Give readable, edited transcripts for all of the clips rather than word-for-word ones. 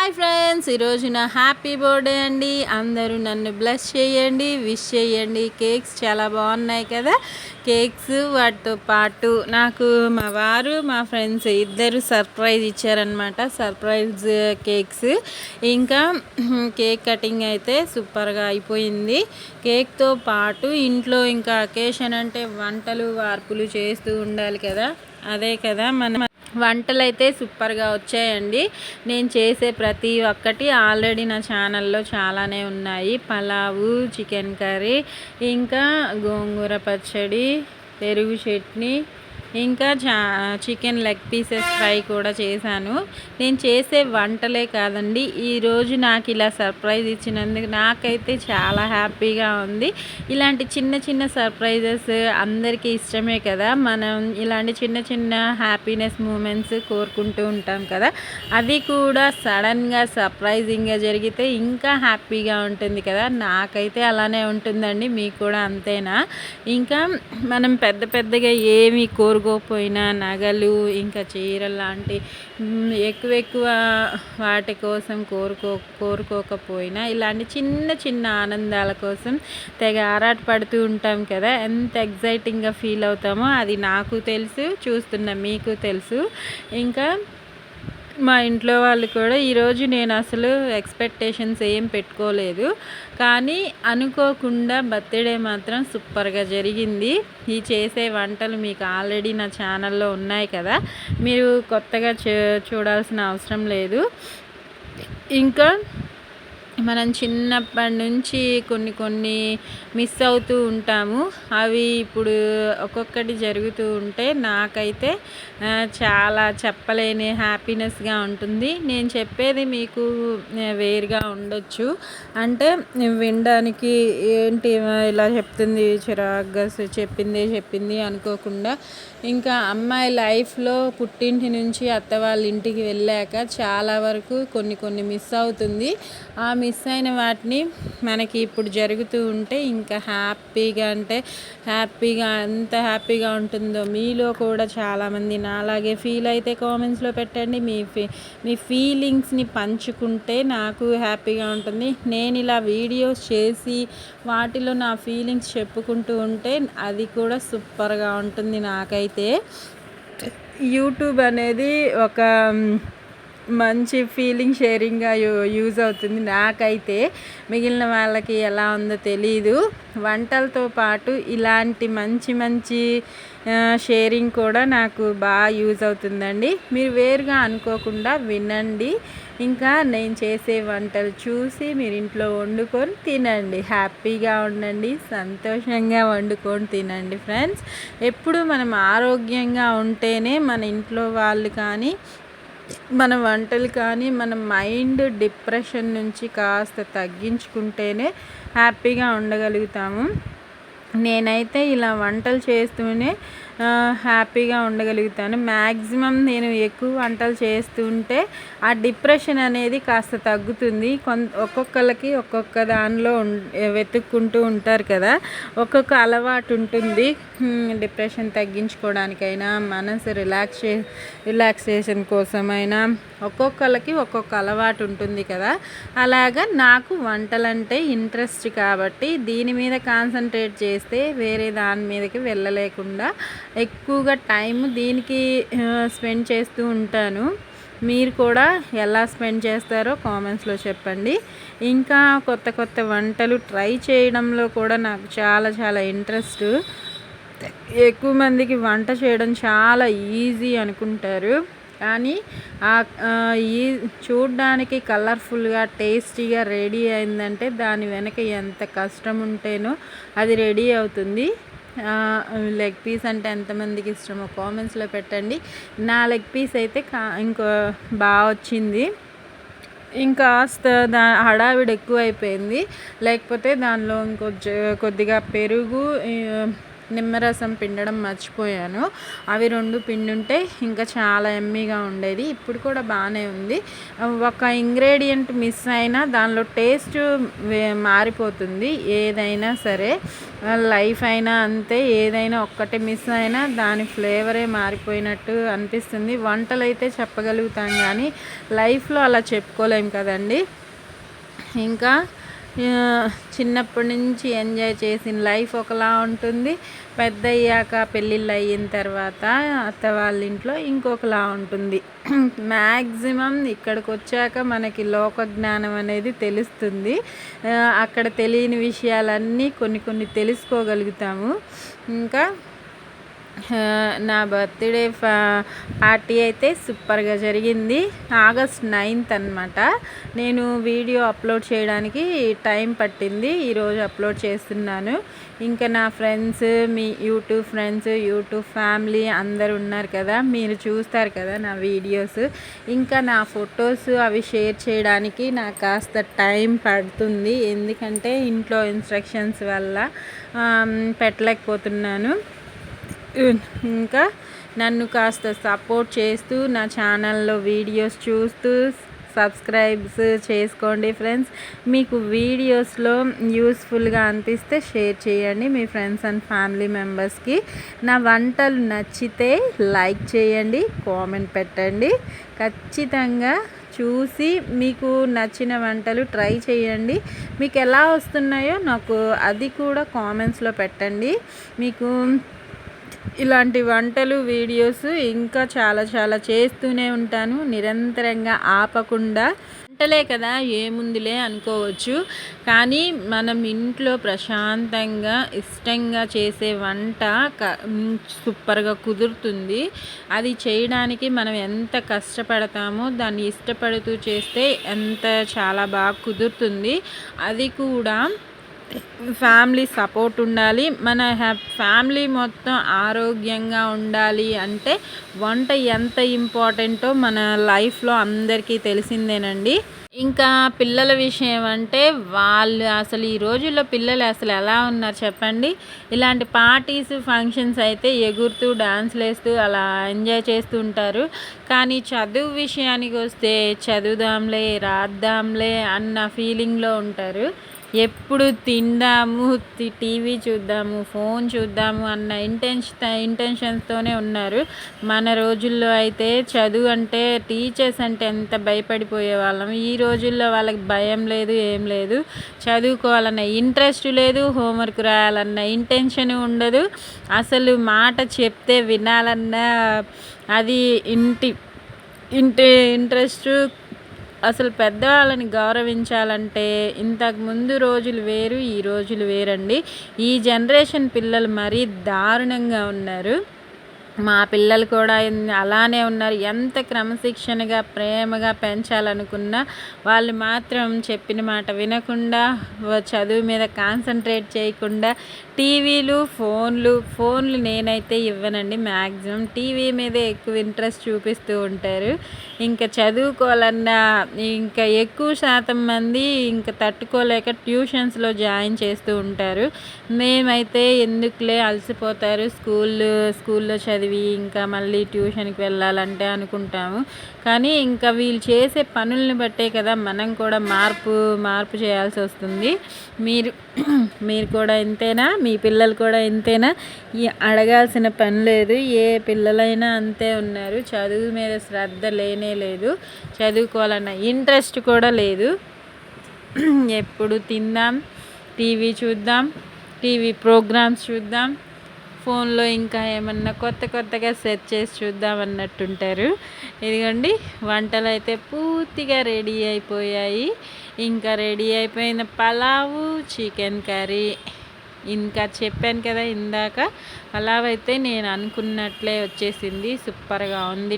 Hi friends, ఈరోజు నా happy birthday అండి. అందరూ నన్ను బ్లెస్ చేయండి, విష్ చేయండి. కేక్స్ చాలా బాగున్నాయి కదా. కేక్స్ వాటితో పాటు నాకు మా వారు మా ఫ్రెండ్స్ ఇద్దరు సర్ప్రైజ్ ఇచ్చారనమాట. Surprise cakes. ఇంకా కేక్ కటింగ్ అయితే సూపర్గా అయిపోయింది. కేక్తో పాటు ఇంట్లో ఇంకా అకేషన్ అంటే వంటలు వార్పులు చేస్తూ ఉండాలి కదా. అదే కదా మన వంటలు అయితే సూపర్గా వచ్చాయండి. నేను చేసే ప్రతి ఒక్కటి ఆల్రెడీ నా ఛానల్లో చాలానే ఉన్నాయి. పలావు, చికెన్ కర్రీ, ఇంకా గోంగూర పచ్చడి, పెరుగు చట్నీ, ఇంకా చికెన్ లెగ్ పీసెస్ ఫ్రై కూడా చేశాను. నేను చేసే వంటలే కాదండి, ఈరోజు నాకు ఇలా సర్ప్రైజ్ ఇచ్చినందుకు నాకైతే చాలా హ్యాపీగా ఉంది. ఇలాంటి చిన్న చిన్న సర్ప్రైజెస్ అందరికీ ఇష్టమే కదా. మనం ఇలాంటి చిన్న చిన్న హ్యాపీనెస్ మూమెంట్స్ కోరుకుంటూ ఉంటాం కదా. అది కూడా సడన్గా సర్ప్రైజింగ్గా జరిగితే ఇంకా హ్యాపీగా ఉంటుంది కదా. నాకైతే అలానే ఉంటుందండి, మీకు కూడా అంతేనా? ఇంకా మనం పెద్ద పెద్దగా ఏమి కోరుకోకపోయినా నగలు ఇంకా చీరలు లాంటి ఎక్కువ వాటి కోసం కోరుకోకపోయినా ఇలాంటి చిన్న చిన్న ఆనందాల కోసం తెగ ఆరాట పడుతూ ఉంటాం కదా. ఎంత ఎగ్జైటింగ్గా ఫీల్ అవుతామో అది నాకు తెలుసు, చూస్తున్న మీకు తెలుసు. ఇంకా మా ఇంట్లో వాళ్ళు కూడా ఈరోజు నేను అసలు ఎక్స్పెక్టేషన్స్ ఏం పెట్టుకోలేదు, కానీ అనుకోకుండా బర్త్డే మాత్రం సూపర్గా జరిగింది. ఈ చేసే వంటలు మీకు ఆల్రెడీ నా ఛానల్లో ఉన్నాయి కదా, మీరు కొత్తగా చూడాల్సిన అవసరం లేదు. ఇంకా మనం చిన్నప్పటి నుంచి కొన్ని మిస్ అవుతూ ఉంటాము. అవి ఇప్పుడు ఒక్కొక్కటి జరుగుతూ ఉంటే నాకైతే చాలా చెప్పలేని హ్యాపీనెస్గా ఉంటుంది. నేను చెప్పేది మీకు వేరుగా ఉండొచ్చు, అంటే వినడానికి ఏంటి ఇలా చెప్తుంది చిరాగ్గా చెప్పింది అనుకోకుండా. ఇంకా అమ్మాయి లైఫ్లో పుట్టింటి నుంచి అత్త వాళ్ళ ఇంటికి వెళ్ళాక చాలా వరకు కొన్ని మిస్ అవుతుంది. ఆ మిస్ అయిన వాటిని మనకి ఇప్పుడు జరుగుతూ ఉంటే ఇంకా హ్యాపీగా, అంటే హ్యాపీగా, ఎంత హ్యాపీగా ఉంటుందో. మీలో కూడా చాలామంది నాలాగే ఫీల్ అయితే కామెంట్స్లో పెట్టండి. మీ ఫీలింగ్స్ని పంచుకుంటే నాకు హ్యాపీగా ఉంటుంది. నేను ఇలా వీడియోస్ చేసి వాటిలో నా ఫీలింగ్స్ చెప్పుకుంటూ ఉంటే అది కూడా సూపర్గా ఉంటుంది. నాకైతే యూట్యూబ్ అనేది ఒక మంచి ఫీలింగ్ షేరింగ్గా యూజ్ అవుతుంది. నాకైతే మిగిలిన వాళ్ళకి ఎలా ఉందో తెలీదు. వంటలతో పాటు ఇలాంటి మంచి షేరింగ్ కూడా నాకు బాగా యూజ్ అవుతుందండి. మీరు వేరుగా అనుకోకుండా వినండి. ఇంకా నేను చేసే వంటలు చూసి మీరు ఇంట్లో వండుకొని తినండి, హ్యాపీగా ఉండండి, సంతోషంగా వండుకొని తినండి ఫ్రెండ్స్. ఎప్పుడు మనం ఆరోగ్యంగా ఉంటేనే మన ఇంట్లో వాళ్ళు కానీ మన వంటలు కానీ మన మైండ్ డిప్రెషన్ నుంచి కాస్త తగ్గించుకుంటేనే హ్యాపీగా ఉండగలుగుతాము. నేనైతే ఇలా వంటలు చేస్తూనే హ్యాపీగా ఉండగలుగుతాను. మ్యాక్సిమం నేను ఎక్కువ వంటలు చేస్తుంటే ఆ డిప్రెషన్ అనేది కాస్త తగ్గుతుంది. ఒక్కొక్కరికి ఒక్కొక్క దానిలో వెతుక్కుంటూ ఉంటారు కదా, ఒక్కొక్క అలవాటు ఉంటుంది. డిప్రెషన్ తగ్గించుకోవడానికైనా, మనసు రిలాక్సేషన్ కోసమైనా ఒక్కొక్కరికి ఒక్కొక్క అలవాటు ఉంటుంది కదా. అలాగా నాకు వంటలంటే ఇంట్రెస్ట్ కాబట్టి దీని మీద కాన్సన్ట్రేట్ చేస్తే వేరే దాని మీదకి వెళ్ళలేకుండా ఎక్కువగా టైం దీనికి స్పెండ్ చేస్తూ ఉంటాను. మీరు కూడా ఎలా స్పెండ్ చేస్తారో కామెంట్స్లో చెప్పండి. ఇంకా కొత్త వంటలు ట్రై చేయడంలో కూడా నాకు చాలా ఇంట్రెస్ట్. ఎక్కువ మందికి వంట చేయడం చాలా ఈజీ అనుకుంటారు, కానీ ఈ చూడ్డానికి కలర్ఫుల్గా టేస్టీగా రెడీ అయిందంటే దాని వెనక ఎంత కష్టం ఉంటేనో అది రెడీ అవుతుంది. లెగ్ పీస్ అంటే ఎంతమందికి ఇష్టమో కామెంట్స్లో పెట్టండి. నా లెగ్ పీస్ అయితే ఇంకో బాగా వచ్చింది. ఇంకాస్త హడావిడి ఎక్కువ అయిపోయింది, లేకపోతే దానిలో కొద్దిగా పెరుగు, నిమ్మరసం పిండడం మర్చిపోయాను. అవి 2 పిండుంటే ఇంకా చాలా యమ్మీగా ఉండేది. ఇప్పుడు కూడా బాగానే ఉంది. ఒక ఇంగ్రీడియంట్ మిస్ అయినా దానిలో టేస్ట్ మారిపోతుంది. ఏదైనా సరే లైఫ్ అయినా అంతే, ఏదైనా ఒక్కటి మిస్ అయినా దాని ఫ్లేవరే మారిపోయినట్టు అనిపిస్తుంది. వంటలైతే చెప్పగలుగుతాం కానీ లైఫ్లో అలా చెప్పుకోలేం కదండి. ఇంకా చిన్నప్పటి నుంచి ఎంజాయ్ చేసిన లైఫ్ ఒకలా ఉంటుంది, పెద్దయ్యాక పెళ్ళిళ్ళు అయిన తర్వాత అత్త వాళ్ళ ఇంట్లో ఇంకొకలా ఉంటుంది. మ్యాక్సిమం ఇక్కడికి వచ్చాక మనకి లోక జ్ఞానం అనేది తెలుస్తుంది. అక్కడ తెలియని విషయాలన్నీ కొన్ని కొన్ని తెలుసుకోగలుగుతాము. ఇంకా నా బర్త్డే పార్టీ అయితే సూపర్గా జరిగింది. ఆగస్ట్ 9th అనమాట. నేను వీడియో అప్లోడ్ చేయడానికి టైం పట్టింది, ఈరోజు అప్లోడ్ చేస్తున్నాను. ఇంకా నా ఫ్రెండ్స్, మీ యూట్యూబ్ ఫ్రెండ్స్, యూట్యూబ్ ఫ్యామిలీ అందరు ఉన్నారు కదా, మీరు చూస్తారు కదా నా వీడియోస్. ఇంకా నా ఫొటోస్ అవి షేర్ చేయడానికి నాకు కాస్త టైం పడుతుంది, ఎందుకంటే ఇంట్లో ఇన్స్ట్రక్షన్స్ వల్ల పెట్టలేకపోతున్నాను. ఇంకా నన్ను కాస్త సపోర్ట్ చేస్తూ నా ఛానల్లో వీడియోస్ చూస్తూ సబ్స్క్రైబ్స్ చేసుకోండి ఫ్రెండ్స్. మీకు వీడియోస్లో యూస్ఫుల్గా అనిపిస్తే షేర్ చేయండి మీ ఫ్రెండ్స్ అండ్ ఫ్యామిలీ మెంబర్స్కి. నా వంటలు నచ్చితే లైక్ చేయండి, కామెంట్ పెట్టండి. ఖచ్చితంగా చూసి మీకు నచ్చిన వంటలు ట్రై చేయండి. మీకు ఎలా వస్తున్నాయో నాకు అది కూడా కామెంట్స్లో పెట్టండి. మీకు ఇలాంటి వంటలు వీడియోస్ ఇంకా చాలా చాలా చేస్తూనే ఉంటాను, నిరంతరంగా ఆపకుండా. వంటలే కదా ఏముందిలే అనుకోవచ్చు, కానీ మనం ఇంట్లో ప్రశాంతంగా ఇష్టంగా చేసే వంట సూపర్గా కుదురుతుంది. అది చేయడానికి మనం ఎంత కష్టపడతామో దాన్ని ఇష్టపడుతూ చేస్తే ఎంత చాలా బాగా కుదురుతుంది. అది కూడా ఫ్యామిలీ సపోర్ట్ ఉండాలి. మన ఫ్యామిలీ మొత్తం ఆరోగ్యంగా ఉండాలి అంటే వంట ఎంత ఇంపార్టెంటో మన లైఫ్లో అందరికీ తెలిసిందేనండి. ఇంకా పిల్లల విషయం అంటే వాళ్ళు అసలు ఈ రోజుల్లో పిల్లలు అసలు ఎలా ఉన్నారు చెప్పండి. ఇలాంటి పార్టీస్ ఫంక్షన్స్ అయితే ఎగురుతూ డాన్స్లు వేస్తూ అలా ఎంజాయ్ చేస్తూ ఉంటారు. కానీ చదువు విషయానికి వస్తే చదువుదాంలే రాద్దాంలే అన్న ఫీలింగ్లో ఉంటారు. ఎప్పుడు తిందాము, టీవీ చూద్దాము, ఫోన్ చూద్దాము అన్న ఇంటెన్షన్స్తోనే ఉన్నారు. మన రోజుల్లో అయితే చదువు అంటే టీచర్స్ అంటే ఎంత భయపడిపోయే వాళ్ళం. ఈ రోజుల్లో వాళ్ళకి భయం లేదు, ఏం లేదు. చదువుకోవాలన్న ఇంట్రెస్ట్ లేదు, హోంవర్క్ రాయాలన్న ఇంటెన్షన్ ఉండదు. అసలు మాట చెప్తే వినాలన్న అది ఇంట్రెస్ట్. అసలు పెద్దవాళ్ళని గౌరవించాలంటే ఇంతకు ముందు రోజులు వేరు, ఈ రోజులు వేరండి. ఈ జనరేషన్ పిల్లలు మరీ దారుణంగా ఉన్నారు. మా పిల్లలు కూడా అలానే ఉన్నారు. ఎంత క్రమశిక్షణగా ప్రేమగా పెంచాలనుకున్నా వాళ్ళు మాత్రం చెప్పిన మాట వినకుండా, చదువు మీద కాన్సన్ట్రేట్ చేయకుండా ఫోన్లు నేనైతే ఇవ్వనండి. మ్యాక్సిమం టీవీ మీదే ఎక్కువ ఇంట్రెస్ట్ చూపిస్తూ ఉంటారు. ఇంకా చదువుకోవాలన్నా ఇంకా ఎక్కువ శాతం మంది ఇంకా తట్టుకోలేక ట్యూషన్స్లో జాయిన్ చేస్తూ ఉంటారు. మేమైతే ఎందుకులే అలసిపోతారు స్కూల్లో చదివి ఇంకా మళ్ళీ ట్యూషన్కి వెళ్ళాలంటే అనుకుంటాము. కానీ ఇంకా వీళ్ళు చేసే పనుల్ని బట్టే కదా మనం కూడా మార్పు చేయాల్సి వస్తుంది. మీరు కూడా ఇంతేనా? మీ పిల్లలు కూడా ఇంతేనా? అడగాల్సిన పని లేదు. ఏ పిల్లలైనా అంతే ఉన్నారు. చదువు మీద శ్రద్ధ లేనే లేదు, చదువుకోవాలన్న ఇంట్రెస్ట్ కూడా లేదు. ఎప్పుడు తిందాం, టీవీ చూద్దాం, టీవీ ప్రోగ్రామ్స్ చూద్దాం, ఫోన్లో ఇంకా ఏమన్నా కొత్తగా సెర్చ్ చేసి చూద్దాం అన్నట్టుంటారు. ఇదిగోండి వంటలు అయితే పూర్తిగా రెడీ అయిపోయాయి. ఇంకా రెడీ అయిపోయిన పలావు, చికెన్ కర్రీ. ఇంకా చెప్పాను కదా ఇందాక, పలావ్ అయితే నేను అనుకున్నట్లే వచ్చేసింది. సూపర్గా ఉంది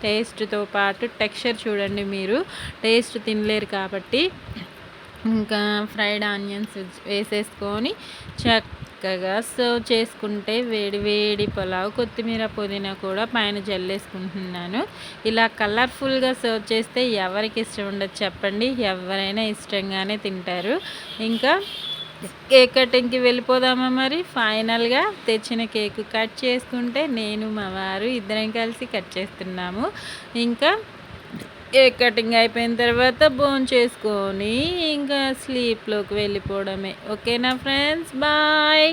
టేస్ట్తో పాటు టెక్స్చర్ చూడండి. మీరు టేస్ట్ తినలేరు కాబట్టి ఇంకా ఫ్రైడ్ ఆనియన్స్ వేసేసుకొని చక్కగా సర్వ్ చేసుకుంటే వేడి పలావ్, కొత్తిమీర పుదీనా కూడా పైన జల్లేసుకుంటున్నాను. ఇలా కలర్ఫుల్గా సర్వ్ చేస్తే ఎవరికి ఇష్టం ఉండదు చెప్పండి? ఎవరైనా ఇష్టంగానే తింటారు. ఇంకా కేక్ కటింగ్కి వెళ్ళిపోదామా మరి. ఫైనల్గా తెచ్చిన కేక్ కట్ చేసుకుంటే నేను మా వారు ఇద్దరం కలిసి కట్ చేస్తున్నాము. ఇంకా కేక్ కటింగ్ అయిపోయిన తర్వాత భోంచేసుకొని ఇంకా స్లీప్లోకి వెళ్ళిపోవడమే. ఓకేనా ఫ్రెండ్స్, బాయ్.